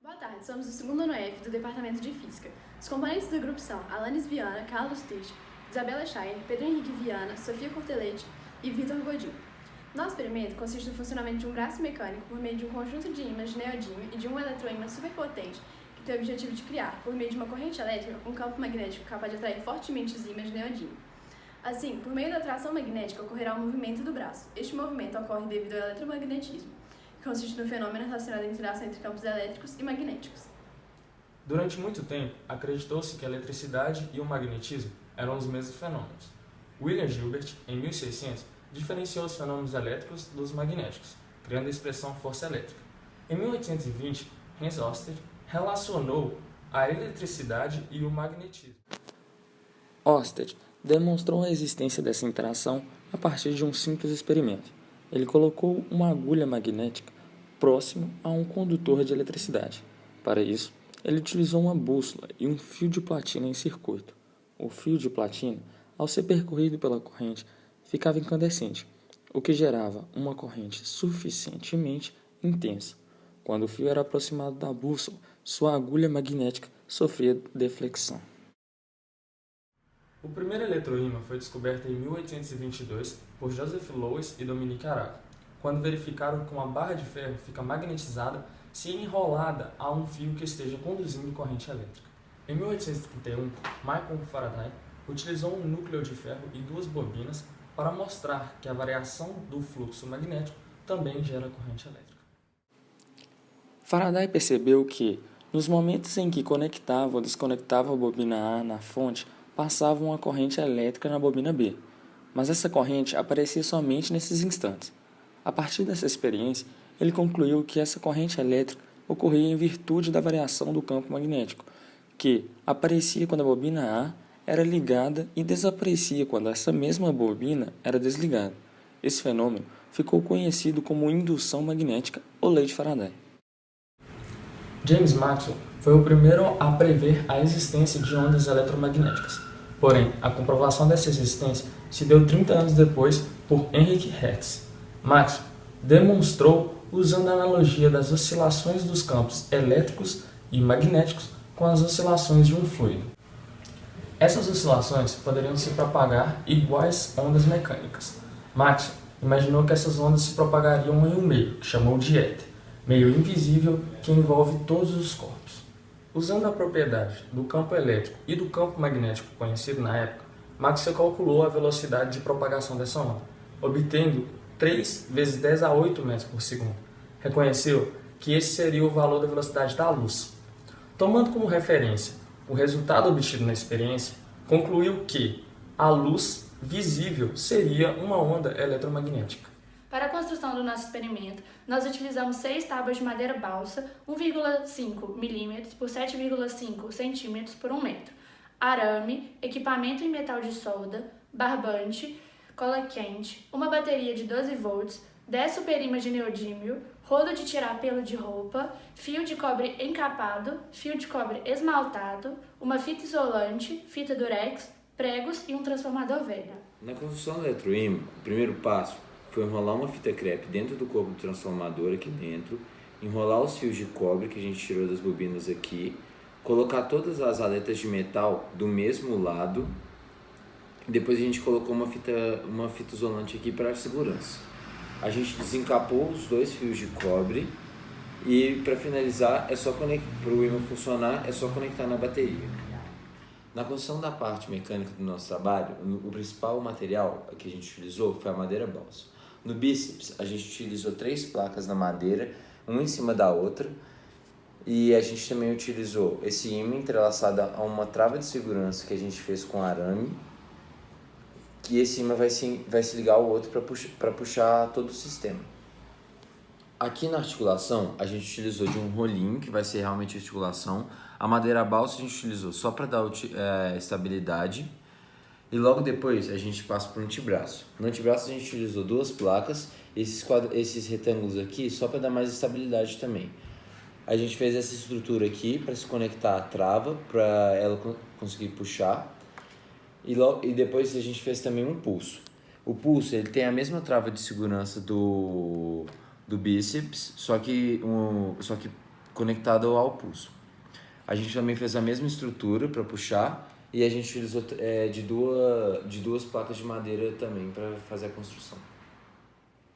Boa tarde, somos do segundo ano F do Departamento de Física. Os componentes do grupo são Alanis Viana, Carlos Teix, Isabela Schaier, Pedro Henrique Viana, Sofia Cortelete e Vitor Godin. Nosso experimento consiste no funcionamento de um braço mecânico por meio de um conjunto de ímãs de neodímio e de um eletroímã superpotente que tem o objetivo de criar, por meio de uma corrente elétrica, um campo magnético capaz de atrair fortemente os ímãs de neodímio. Assim, por meio da atração magnética ocorrerá o movimento do braço. Este movimento ocorre devido ao eletromagnetismo, que consiste no fenômeno relacionado à interação entre campos elétricos e magnéticos. Durante muito tempo, acreditou-se que a eletricidade e o magnetismo eram os mesmos fenômenos. William Gilbert, em 1600, diferenciou os fenômenos elétricos dos magnéticos, criando a expressão força elétrica. Em 1820, Hans Oersted relacionou a eletricidade e o magnetismo. Oersted demonstrou a existência dessa interação a partir de um simples experimento. Ele colocou uma agulha magnética próximo a um condutor de eletricidade. Para isso, ele utilizou uma bússola e um fio de platina em circuito. O fio de platina, ao ser percorrido pela corrente, ficava incandescente, o que gerava uma corrente suficientemente intensa. Quando o fio era aproximado da bússola, sua agulha magnética sofria deflexão. O primeiro eletroímã foi descoberto em 1822 por Joseph Louis e Dominique Arago, quando verificaram que uma barra de ferro fica magnetizada se enrolada a um fio que esteja conduzindo corrente elétrica. Em 1831, Michael Faraday utilizou um núcleo de ferro e duas bobinas para mostrar que a variação do fluxo magnético também gera corrente elétrica. Faraday percebeu que, nos momentos em que conectava ou desconectava a bobina A na fonte, passava uma corrente elétrica na bobina B, mas essa corrente aparecia somente nesses instantes. A partir dessa experiência, ele concluiu que essa corrente elétrica ocorria em virtude da variação do campo magnético, que aparecia quando a bobina A era ligada e desaparecia quando essa mesma bobina era desligada. Esse fenômeno ficou conhecido como indução magnética ou lei de Faraday. James Maxwell foi o primeiro a prever a existência de ondas eletromagnéticas. Porém, a comprovação dessa existência se deu 30 anos depois por Heinrich Hertz. Maxwell demonstrou usando a analogia das oscilações dos campos elétricos e magnéticos com as oscilações de um fluido. Essas oscilações poderiam se propagar iguais ondas mecânicas. Maxwell imaginou que essas ondas se propagariam em um meio, que chamou de éter, meio invisível que envolve todos os corpos. Usando a propriedade do campo elétrico e do campo magnético conhecido na época, Maxwell calculou a velocidade de propagação dessa onda, obtendo 3 vezes 10 a 8 metros por segundo. Reconheceu que esse seria o valor da velocidade da luz. Tomando como referência o resultado obtido na experiência, concluiu que a luz visível seria uma onda eletromagnética. Para a construção do nosso experimento, nós utilizamos 6 tábuas de madeira balsa, 1,5 mm por 7,5 cm por 1 metro, arame, equipamento em metal de solda, barbante, cola quente, uma bateria de 12 volts, 10 superímãs de neodímio, rodo de tirar pelo de roupa, fio de cobre encapado, fio de cobre esmaltado, uma fita isolante, fita durex, pregos e um transformador velho. Na construção do eletroímã, o primeiro passo foi enrolar uma fita crepe dentro do corpo do transformador aqui dentro, enrolar os fios de cobre que a gente tirou das bobinas aqui, colocar todas as aletas de metal do mesmo lado, e depois a gente colocou uma fita isolante aqui para segurança. A gente desencapou os 2 fios de cobre e para finalizar, para o ímã funcionar, é só conectar na bateria. Na construção da parte mecânica do nosso trabalho, o principal material que a gente utilizou foi a madeira balsa. No bíceps, a gente utilizou 3 placas na madeira, uma em cima da outra, e a gente também utilizou esse ímã entrelaçado a uma trava de segurança que a gente fez com arame, que esse ímã vai se ligar ao outro para puxar todo o sistema. Aqui na articulação, a gente utilizou de um rolinho, que vai ser realmente a articulação. A madeira balsa a gente utilizou só para dar estabilidade. E logo depois a gente passa para o antebraço. No antebraço a gente utilizou 2 placas, esses retângulos aqui só para dar mais estabilidade também. A gente fez essa estrutura aqui para se conectar à trava, para ela conseguir puxar. E depois a gente fez também um pulso. O pulso ele tem a mesma trava de segurança do bíceps, só que conectado ao pulso. A gente também fez a mesma estrutura para puxar e a gente utilizou de duas placas de madeira também para fazer a construção.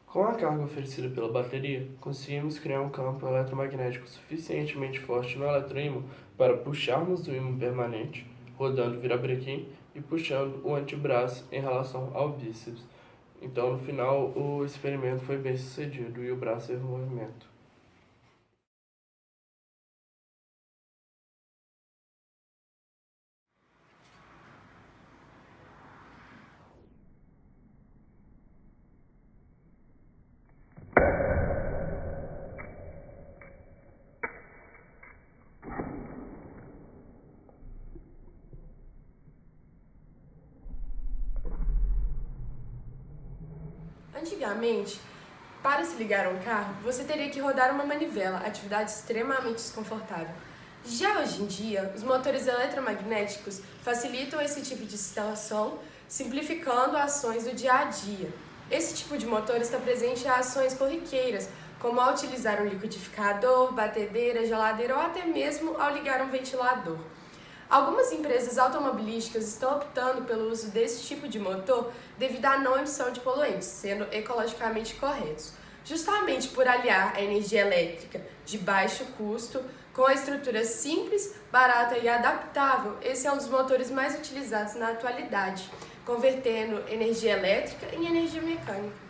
Com a carga oferecida pela bateria, conseguimos criar um campo eletromagnético suficientemente forte no eletroímã para puxarmos o ímã permanente, rodando o virabrequim e puxando o antebraço em relação ao bíceps. Então, no final, o experimento foi bem sucedido e o braço teve movimento. Antigamente, para se ligar a um carro, você teria que rodar uma manivela, atividade extremamente desconfortável. Já hoje em dia, os motores eletromagnéticos facilitam esse tipo de situação, simplificando ações do dia a dia. Esse tipo de motor está presente em ações corriqueiras, como ao utilizar um liquidificador, batedeira, geladeira ou até mesmo ao ligar um ventilador. Algumas empresas automobilísticas estão optando pelo uso desse tipo de motor devido à não emissão de poluentes, sendo ecologicamente corretos. Justamente por aliar a energia elétrica de baixo custo com a estrutura simples, barata e adaptável, esse é um dos motores mais utilizados na atualidade, convertendo energia elétrica em energia mecânica.